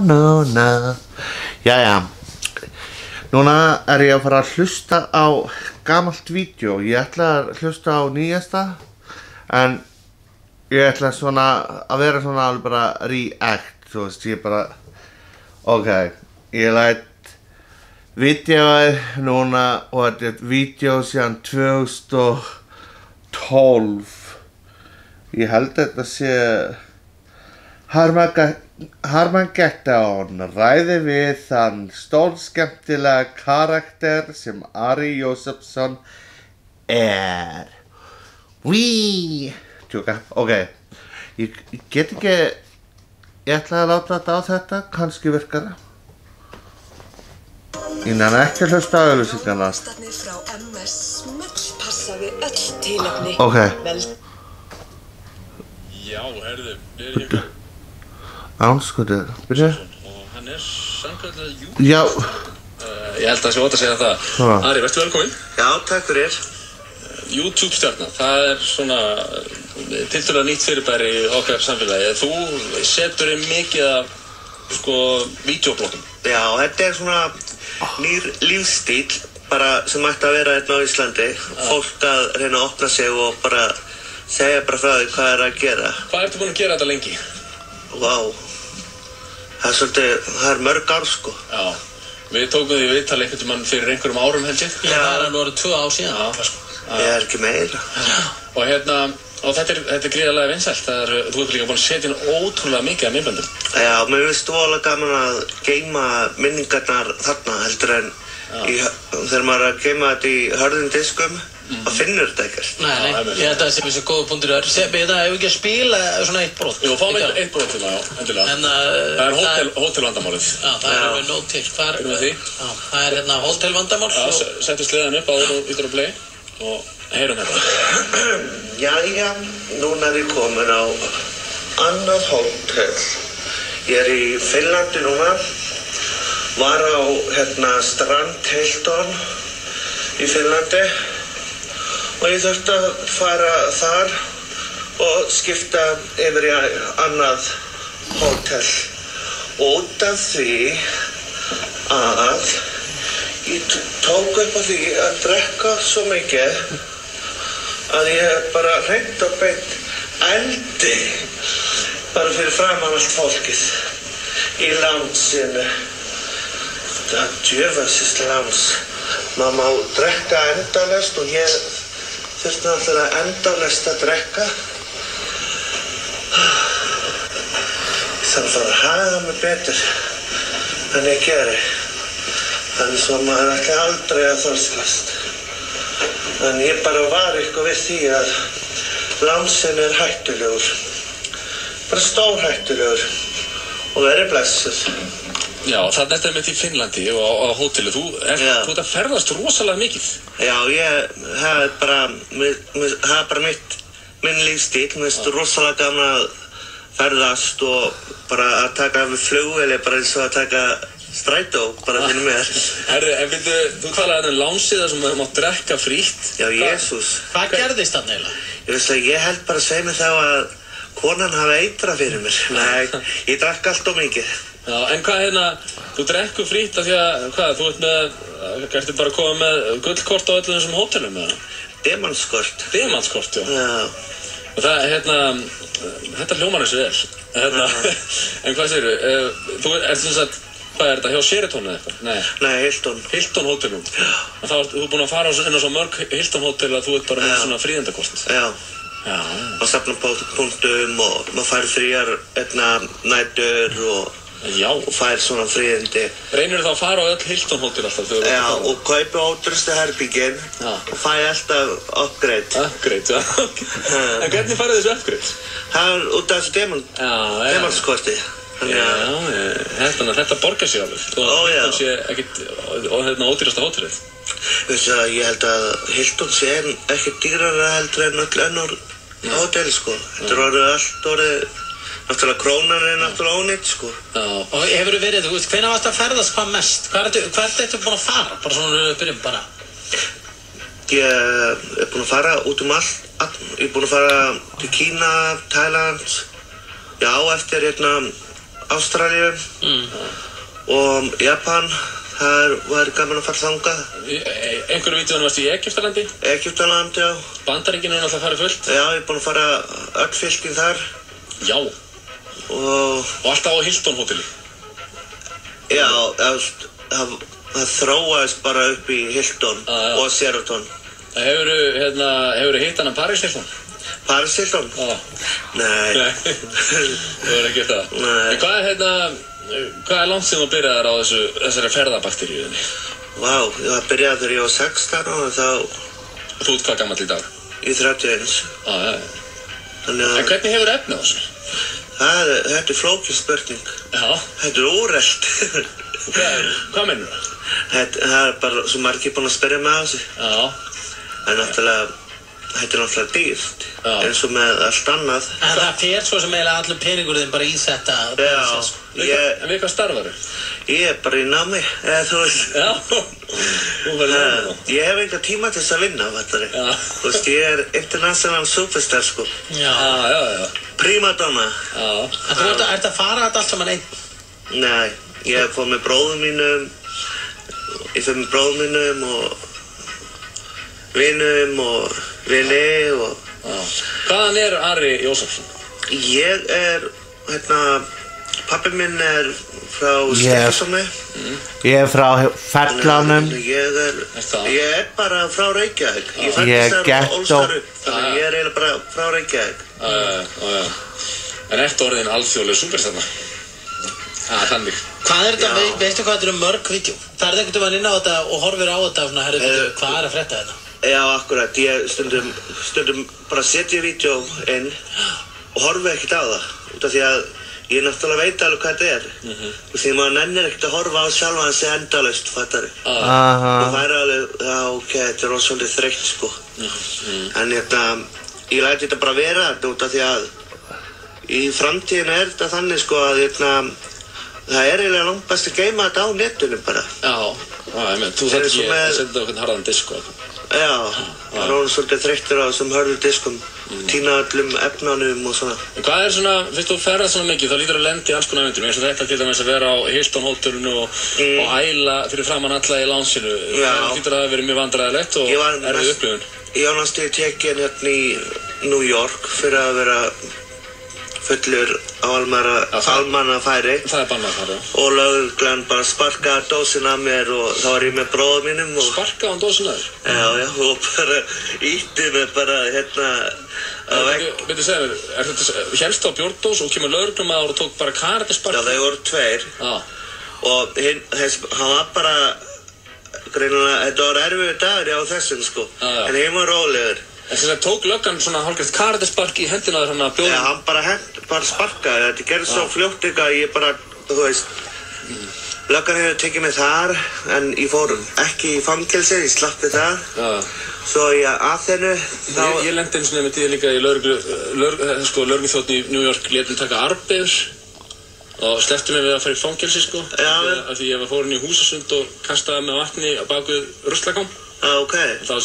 Núna. Jæja. Núna ég að fara að hlusta á gamalt vídeo. Ég ætla að hlusta á nýjasta, en ég ætla svona að vera svona alveg bara react, þú veist, ég bara ok, ég læt vídeoið núna og þetta er vídeo síðan 2012. Ég held þetta sé Harmageddon ræði við þann stórskemmtilega karakter sem Ari Jósefsson er. Wí! Tjóka, ok. Ég get ekki, ég ætla að láta þetta á þetta, kannski virkar það. Ég nenni ekki að hlusta á auglýsingarnar. Frá MS smellpassaði öll tilefni. Ok. Já, herðu, við erum hér. Ánskutur, byrju. Og hann er samkvæmlega YouTube. Já. Ég held að það sé ótt að segja það. Ari, vertu velkominn. Já, takk fyrir. YouTube-stjarna, það er svona tiltölulega nýtt fyrirbæri í okkar samfélagi. Þú setur mikið af, vídeóblogum. Já, þetta er svona nýr lífstíl, bara sem ætti að vera hérna á Íslandi. Fólk að reyna að opna sig og bara segja bara frá því hvað er að gera. Hvað ertu búin að gera þetta lengi? Vá, það er mörg ár, sko. Já, við tókum því viðtal einhvern mann fyrir einhverjum árum held ég. Já, það er alveg orðið 2 ár síðan. Ég er ekki meira. Og og þetta er gríðarlega vinsælt. Þú ert líka búin að setja inn ótrúlega mikið af myndböndum. Já, mér finnst voðalega gaman að geyma minningarnar þarna heldur en þegar maður er að geyma þetta í hörðum diskum, þá finnur þetta ekkert. Nei, ég held að það sé þessi góða punktur þar. Seppi, þetta hefur ekki að spila svona eitt brot. Jú, fáum eitt brot til það, já, endilega. Það er hótelvandamálið. Já, það er alveg nóg til. Erum við því? Já, það er hérna hótelvandamál. Já, settu sleðan upp áður og ítur á play og heyrum þetta. Jæja, núna er ég komin á annað hótel. Ég er í Finnlandi núna. Var á Strand Hilton í Finnlandi og ég þurfti að fara þar og skipta yfir í annað hótel. Út af því að ég tók upp á því að drekka svo mikið að ég bara hreint og beint eldi bara fyrir framan allt fólkið í loungeinu. Það djöfasist lounge. Maður má drekka endalaust og ég þurfti náttúrulega endalaust að drekka. Ég þarf að fara að haga mig betur en ég geri. Þannig svo maður ætli aldrei að þorskast. En ég bara var eitthvað við því að loungeinn er hættulegur. Bara stórhættulegur og verið blessuð. Já, það er mitt í Finnlandi og á hóteli. Þú ert að ferðast rosalega mikið. Já, það er bara minn lífstíl. Mér finnst rosalega gaman að ferðast og bara að taka við flugvél bara eins og að taka strætó bara fyrir mér. Herru, en þú talaði loungeið þar sem maður mátt drekka frítt. Já, Jesús. Hvað gerðist þarna eiginlega? Ég held bara að segja mig þá að konan hafi eitrað fyrir mér. Nei, ég drakk allt of mikið. Já, en þú drekkur frítt af því að, þú ertu bara að koma með gullkort á öllum þessum hótelum, eða? Demantskort. Demantskort, já. Já. Og það, þetta hljómar eins og vel. En hvað segirðu, þú ert sem sagt, hvað er þetta, hjá Sheraton eða eitthvað? Nei, Hilton. Hilton hótelum. Já. En þá þú búin að fara inn á svo mörg Hilton hótel að þú ert bara með svona fríðindakort. Já. Já. Maður safnar punktum og maður fær fríar nætur og fær svona fríðindi. Reynir þá að fara á öll Hilton hótel alltaf? Já, og kaupi ódýrustu herbyggin og fæ alltaf upgrade. Upgrade, já. En hvernig færðu þessu upgrade? Það er út af þessu demantskorti. Já, þetta borgar sig alveg. Ó, já. Hilton sé ekkert ódýrasta hótelið. Ég held að Hilton sé ekkert dýrara heldur en öll önnur hótel, sko. Þetta er allt orðið. Náttúrulega krónan er náttúrulega ónýtt, sko. Já. Og hefurðu verið, hvenær varstu að ferðast hvað mest? Hvert ertu búin að fara? Bara svona byrjum bara. Ég er búin að fara út allt. Ég er búin að fara til Kína, Thailand. Já, eftir Ástralíu og Japan. Það var gaman að fara þangað. Einhverju vídeónu varstu í Egyptalandi? Egyptalandi, já. Bandaríkin er náttúrulega farið fullt. Já, ég er búinn að fara öll fylkin þar. Já. Og alltaf á Hilton hóteli? Já, það þróaðist bara upp í Hilton og Sheraton. Hefurðu hitt hann Paris Hilton? Paris Hilton? Já. Nei. Þú hefur ekki það? Nei. Hvað er langt sem þú byrjaðir á þessari ferðabakteríunni? Vá, ég byrjaði þegar ég var 16 og þá... Þú ert hvað gamall í dag? Ég er 31. Já. En hvernig hefur efni á þessu? Þetta er flókin spurning. Já. Þetta er úrelt. Hvað meinur það? Það er bara svo margir búin að spyrja mig á þessu. Já. En þetta er náttúrulega dýrt, eins og með allt annað. En það fer svo sem eiginlega allur peningur þinn bara í þetta. Já. En við hvað starfar þau? Ég er bara í námi, þú veist. Já. Þú verður í námi þá. Ég hef enga tíma til þess að vinna, fattari. Já. Þú veist, ég er international superstar, sko. Já. Primadonna. Já. En þú ert að fara þetta allt saman einn? Nei, ég fór með bróðum mínum og vinum og vini og... Hvaðan er Ari Jósefsson? Ég er, pabbi minn er frá Stykkishólmi. Ég er frá Ferlánum. Ég er bara frá Reykjavík. Ég fæddist þar og ólst þar upp, þannig ég er eiginlega bara frá Reykjavík. Já. En ertu orðin alþjóðleg superstjarna? Þannig. Hvað er þetta, veistu hvað þetta eru mörg vídeó? Það er ekkert inn á þetta og horfir á þetta og svona, herru, hvað er að frétta þetta? Já, akkurat. Ég stundum bara setja vídeó inn og horfi ekkert á það. Út af því að ég náttúrulega veit alveg hvað þetta er. Því maður nennir ekkert að horfa á sjálfan sig endalaust, fattari. Og það er alveg, já, ok, þetta er svolítið þreytt, sko. En ég læti þetta bara vera út af því að í framtíðinu er þetta þannig, sko, að það er eiginlega langt best að geyma þetta á netinu bara. Já, þú þarf ekki að senda okkur harðan disk, sko. Já, það er orðinn svolítið þreyttur á þessum hörðu diskum, týna öllum efnanum og svona. En hvað er svona, fyrst þú ferðast svona mikið, þá lítur að lenda í alls konar eventurum, eins og þetta til dæmis að vera á Hilton hótelinu og æla fyrir framann alla í lánsinu. Það lítur að það verið mjög vandræðilegt og erfið upplifun. Ég var næstu tekin hérna í New York fyrir að vera fullur á almannafæri. Það er bannað þar, já. Og lögreglan bara sparkaði dósina að mér og þá var ég með bróðum mínum og... Sparkaði hann dósina þér? Já, og bara ítti mig bara að vekk. Veitu segja mér, hélstu á bjórdós og kemur lögreglumaður og tók bara karatispark? Já, þeir voru tveir. Já. Og hann var bara, greinilega, þetta var erfiður dagur á þessum, sko. En hinn var rólegur. En þess að tók löggan svona hálfgert karatispark í hendina þér hann að bjóða? Já, hann bara sparkaði. Þetta gerði svo fljótt eitthvað að ég bara, þú veist, löggan hefur tekið mig þar, en ég fór ekki í fangelsi, ég slappi það. Svo í Aþenu, þá... Ég lendi eins og nefnir tíð líka í lögregluþjónn í New York, létum taka arbeiður og sleppti mig við að fara í fangelsi, sko. Já. Af því ég fór inn í Húsasund og kastaði með vatni á baku ruslakám. Já, ok. Það var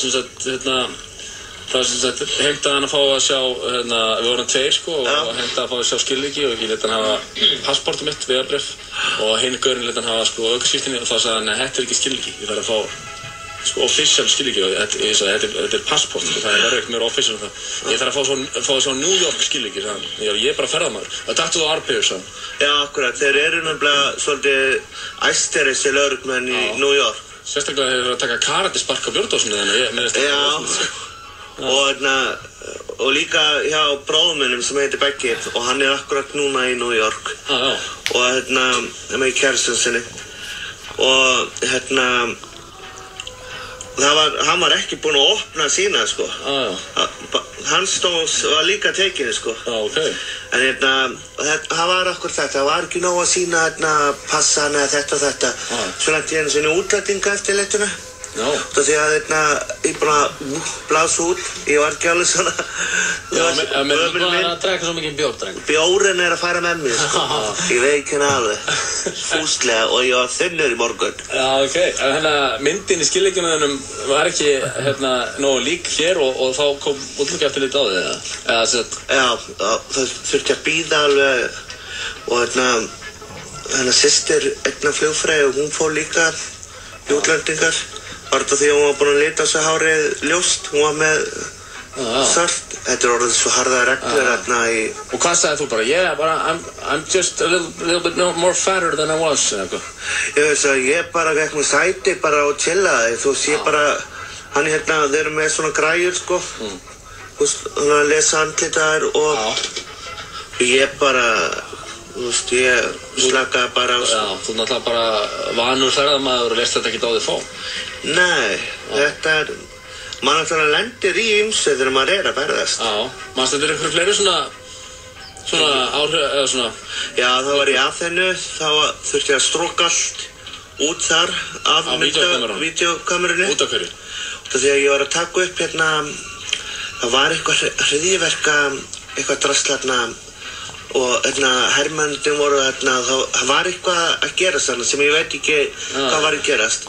sem sagt, heimtaði hann að fá að sjá, við vorum tveir, sko, og heimtaði að fá að sjá skilríki og ég leti hann hafa passportið mitt, vegabréf, og hinn gaurinn leti hann hafa, sko, aukaskírteini og þá sagði hann, nei, þetta er ekki skilríki, ég þarf að fá, sko, official skilríki og ég sagði, þetta er passport, sko, það er ekkert meira official en það. Ég þarf að fá að sjá New York skilríki, sagði hann, ég er bara ferðamaður, það taktu þú arbeigur, sagði hann. Já, akkurat, þeir eru nefnilega svolítið æsteri þessi lögreglumenn í New York. Sérstaklega hefur verið að taka karatispark á bjórdósinu þannig, og líka hjá bróðum minnum sem heitir Beggi og hann er akkurat núna í New York og með kærastun sinni og hann var ekki búinn að opna sína, sko. Hans dós var líka tekinu, sko. En það var akkur þetta, það var ekki nóg að sína passan eða þetta. Svo lenti ég einu sinni útlendinga eftir leituna. Því að ég bara blási út, ég var ekki alveg svona. Þú var að drekka svo mikið bjór, dreng. Bjórinn er að færa með mér, sko. Ég veik hérna alveg, fúslega, og ég var þunnur í morgun. Já, ok. Myndin í skilríkjunum var ekki nógu lík hér og þá kom útlendingaeftirlit á þig, eða? Já, það þurfti að bíða alveg og hennar systir Egna Flugfreyja og hún fór líka í útlendingar. Var þetta því að hún var búin að lita á sig hárið ljóst, hún var með salt. Þetta orðið svo harða reglur hérna í... Og hvað sagði þú bara? I'm just a little bit more fatter than I was, eða eitthvað? Ég veist að ég bara vekk með sæti bara og chillaði, þú veist, ég bara... Hann hérna, þeir eru með svona græjur, sko. Þú veist, hann að lesa andlitaðar og... Ég bara... Þú veist, ég slakaði bara á... Já, þú náttúrulega bara vanur ferðamaður og leist þetta ekki á þig fá. Nei, þetta er... Maður náttúrulega lendir í ýmsu þegar maður að ferðast. Já, manstu þetta einhverju fleiri svona áhrif, eða svona... Já, þá var ég að þennu, þá þurfti ég að stróka allt út þar af vídeókamerunni. Út af hverju? Því að ég var að taka upp hérna, það var eitthvað hryðjuverka, eitthvað drasl hérna og hérna hermennir voru hérna, það var eitthvað að gerast þarna sem ég veit ekki hvað var að gerast.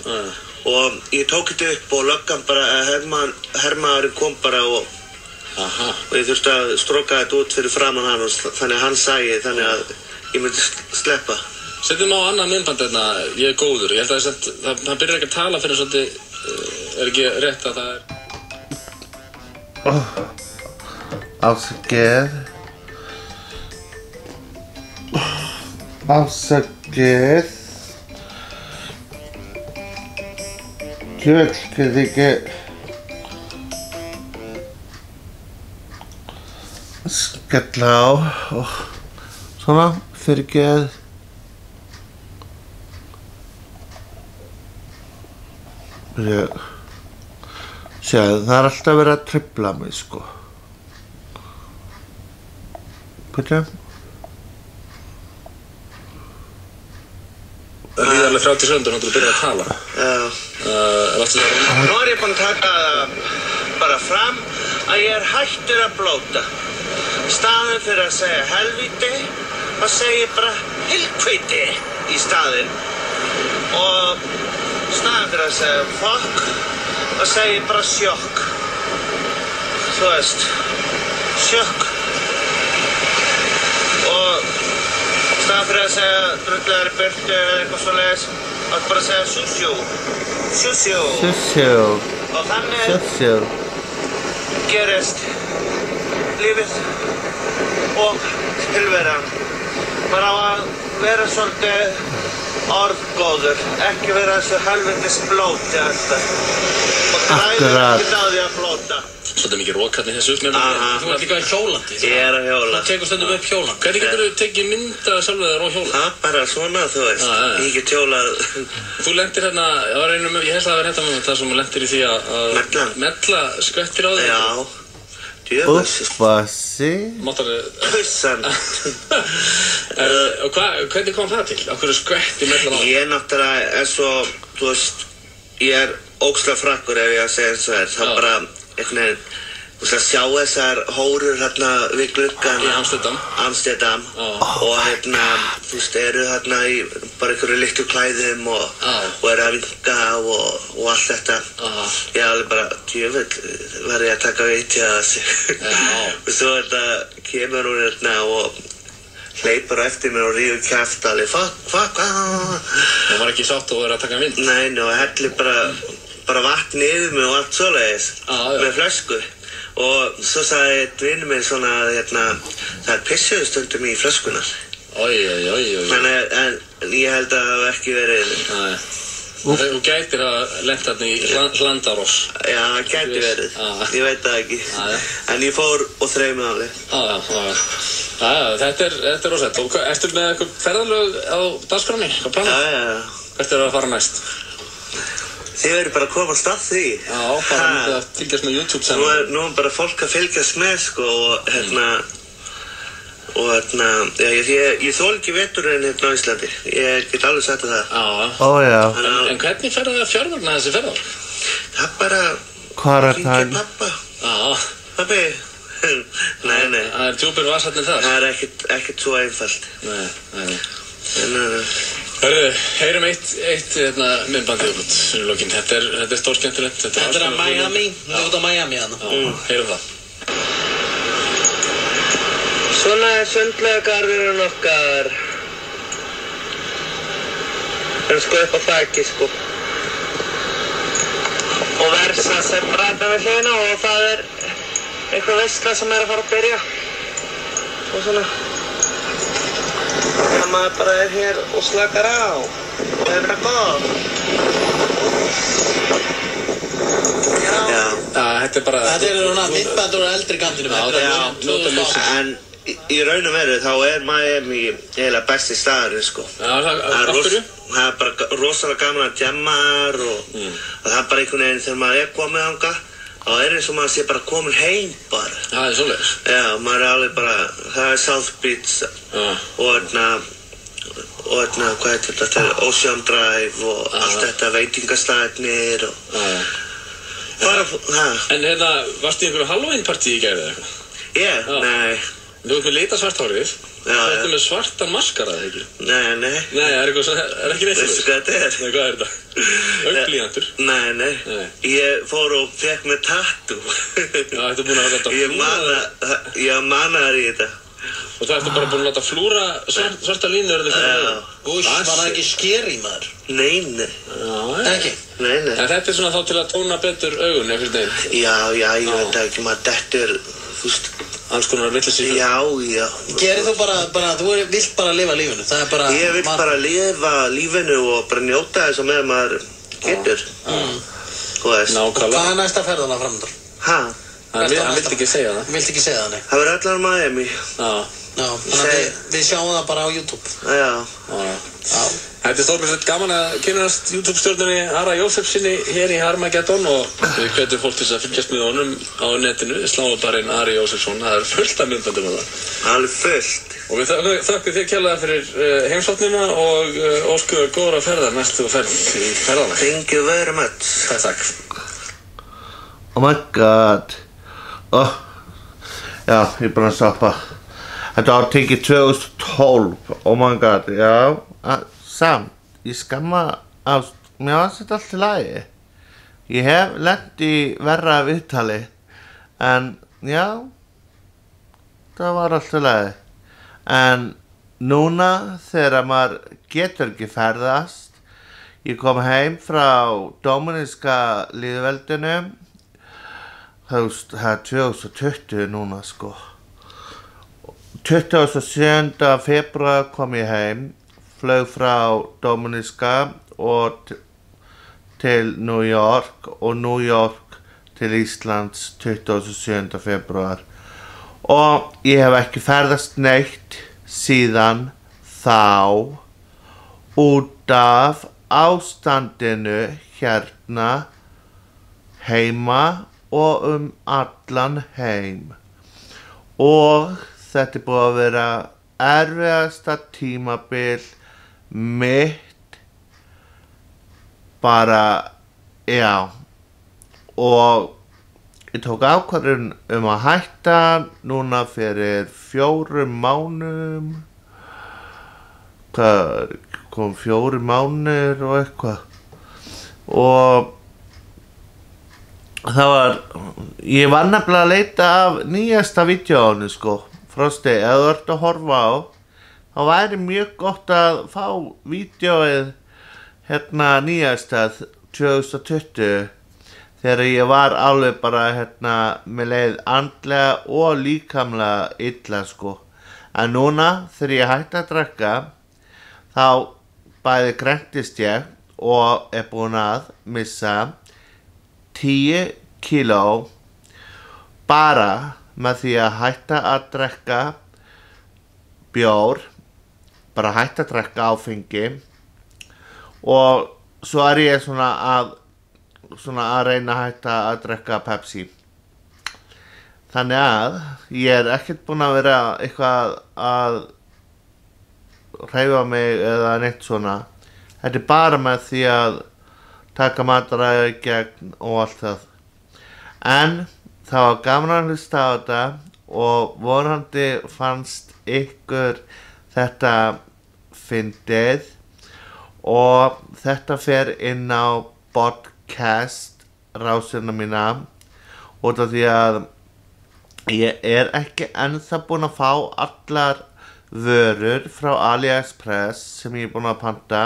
Og ég tók þetta upp og löggan bara, hermaðurinn kom bara og ég þurfti að stróka þetta út fyrir framan hann og þannig að hann sæi þannig að ég myndi sleppa. Setjum á annað myndband þarna, ég er góður. Ég held að það byrjar ekki að tala fyrir svolítið, er ekki rétt að það er... Afsakið. Kjöld get ekki skella á og svona fyrirgeð. Sjáðu, það er alltaf verið að trufla mig, sko. Hvað? Það líður alveg 30 sekúndur til að byrja að tala. Nú er ég búinn að taka bara fram að ég er hættur að blóta. Staðinn fyrir að segja helvíti, þá segi ég bara helkvíti í staðinn. Og staðinn fyrir að segja fuck, þá segi ég bara sjokk. Þú veist, sjokk. Og staðinn fyrir að segja drullar í burtu eða eitthvað svoleiðis, þá bara að segja sjúsjú. Og þannig gerist lífið og tilveran. Bara á að vera svolítið orðgóður, ekki vera þessu helvítis blóti alltaf. Og græður ekkert á því að blóta. Svolítið mikið rókarni þessu. Þú ert líka hjólandi. Ég er að hjóla. Það tekur stundum upp hjólan. Hvernig getur þú tekið mynd af sjálfur þér á hjóla? Bara svona, þú veist. Ég get hjólað. Þú lendir hérna, ég held að það var hérna með það sem þú lendir í því að mella skvettir á þig. Já. Djöfus. Uppasi. Kussan. Og hvernig kom það til? Af hverju skvetti mellan á þig? Ég náttúrulega er svo, þú veist, ég er ógeðslega frakkur ef ég að segja eins og þér. Það bara einhvern veginn, þú veist að sjá þessar hórur hérna við gluggan í Amsterdam og hérna, þú veist, eru hérna í bara einhverju litlu klæðum og eru að vinka og allt þetta. Ég alveg bara, djöfull, var ég að taka veit hjá þessu. Og svo þetta kemur hún hérna og hleypur á eftir mér og ríður kjaft alveg, fuck. Það var ekki sátt að vera að taka mynd? Nei, og hellir bara vatn yfir mig og allt svoleiðis með flösku. Og svo sagði einn vinur minn svona að það er pissuðu stundum í flöskunar. En ég held að það hafi ekki verið. Þú gætir að lenta þarna í Hlandaross. Já, það gæti verið. Ég veit það ekki. En ég fór og þreif mig alveg. Þetta er rosalegt. Og ertu með eitthvað ferðalög á dagskránni? Hvað planið? Já. Hvert er að fara næst? Þið verður bara að komast að því. Já, bara myndið að fylgjast með YouTube-sennum. Nú er bara fólk að fylgjast með, sko, ég þól ekki veturinn hérna á Íslandi. Ég get alveg sagt það. Já. En hvernig fer það að fjármagna þessi ferðar? Það er bara... Hvað er það? Hringja pappa. Pappi. Nei. Það er djúpir vasarnir þar? Það er ekkert svo einfalt. Nei. Hörðu, heyrum eitt myndbandið út í lokin. Þetta er stórskemmtilegt. Þetta er að Miami, við erum út á Miami hana. Heyrum það. Svona er sundlaugargarðurinn okkar. sko upp á þaki sko. Og Versa sem ræta við hliðina og það eitthvað veisla sem að fara að byrja. Og svona. Þannig að maður bara hér og slakar á. Það bara góð. Já. Þetta bara... Þetta svona myndband úr eldri kantinu. En í raun og veru þá Miami eiginlega besti staðurinn sko. Af hverju? Það bara rosalega gaman að djammar og það bara einhvern veginn þegar maður komið þangað þá eins og maður sé bara komin heim bara. Það svoleiðis? Já, maður alveg bara, það South Beach og hvað heitir þetta, Ocean Drive og allt þetta veitingastæðnir og bara, En varstu í einhverju Halloween partí í gær eða eitthvað? Ég? Nei. Þú ert með lita svart hárið. Þetta með svartan maskara, eða ekki? Nei. Nei, eitthvað svona, ekki neitt Veistu hvað þetta Nei, hvað þetta? Augnblýantur? Nei. Ég fór og fekk með tattoo. Já, þetta búin að láta flúra. Ég manaði í þetta. Og það ertu bara búin að láta flúra svarta línur eða fyrir. Ús, var það ekki skeri maður? Nei. Ekki? Nei. En þetta svona þá til að tóna betur augun, eftir deginn? Já, ég veit ekki, maður dettur, þú veist. Alls konar vitleysi. Já. Gerir þú bara, þú vilt bara lifa lífinu, það bara... Ég vil bara lifa lífinu og bara njóta þess að með maður getur. Þú veist. Nákvæmlega. Hvað næsta ferðana framöndan? Hann vildi ekki segja það. Vildi ekki segja það, nei. Það verður allar Miami. Já, þannig að við sjáum það bara á YouTube. Já. Þetta stórkostlegt gaman að kynnast YouTube-stjórnunni Ara Jósefssyni hér í Armageddon og við hvetjum fólk til að fylgjast með honum á netinu, slávarinn Ari Jósefsson, það fullt af myndböndum með það. Alveg fullt. Og við þökkum þér kærlega fyrir heimsóknina og óskum góðra ferðar næstu ferð í ferðalag. Thank you very much. Takk. Oh my god. Já, ég er búinn að stoppa. Þetta var tekið 2012. Oh my god, já. Samt, ég skamma ást. Mér var þetta allt í lagi. Ég hef lent í verra viðtali. En, já. Það var allt í lagi. En núna þegar maður getur ekki ferðast. Ég kom heim frá Dóminíska lýðveldinu. Það er 2020 núna sko. 27. febrúar kom ég heim, flög frá Dóminíska og til New York og New York til Íslands 27. febrúar. Og ég hef ekki ferðast neitt síðan þá út af ástandinu hérna heima og allan heim. Og þetta búið að vera erfiðasta tímabil mitt bara, já. Og ég tók ákvörðun að hætta núna fyrir 4 mánuðum. Hvað kom 4 mánuðir og eitthvað. Og það var, ég var nefnilega að leita af nýjasta vídeóinu sko. Frosti, ef þú ert að horfa á, þá væri mjög gott að fá vídeóið hérna nýjasta 2020 þegar ég var alveg bara hérna með leið andlega og líkamlega illa sko. En núna þegar ég hætti að drekka þá bæði græntist ég og er búin að missa 10 kíló bara með því að hætta að drekka bjór, bara hætta að drekka áfengi og svo er ég svona að reyna að hætta að drekka Pepsi. Þannig að ég er ekkert búinn að vera eitthvað að hreyfa mig eða neitt svona. Þetta er bara með því að taka mataræði í gegn og allt það. En það var gaman að hlusta á þetta og vonandi fannst ykkur þetta fyndið og þetta fer inn á podcast rásina mína út af því að ég er ekki ennþá búinn að fá allar vörur frá AliExpress sem ég er búinn að panta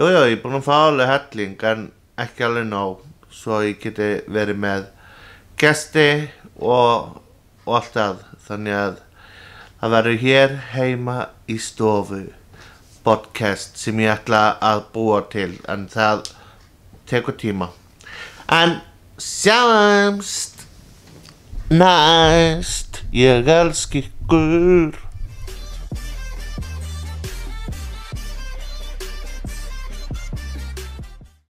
Jú, ég er búinn að fá alveg helling en ekki alveg nóg svo ég geti verið með gesti og allt það. Þannig að það verður hér heima í stofu podcast sem ég ætla að búa til en það tekur tíma. En sjáumst næst, ég elska ykkur.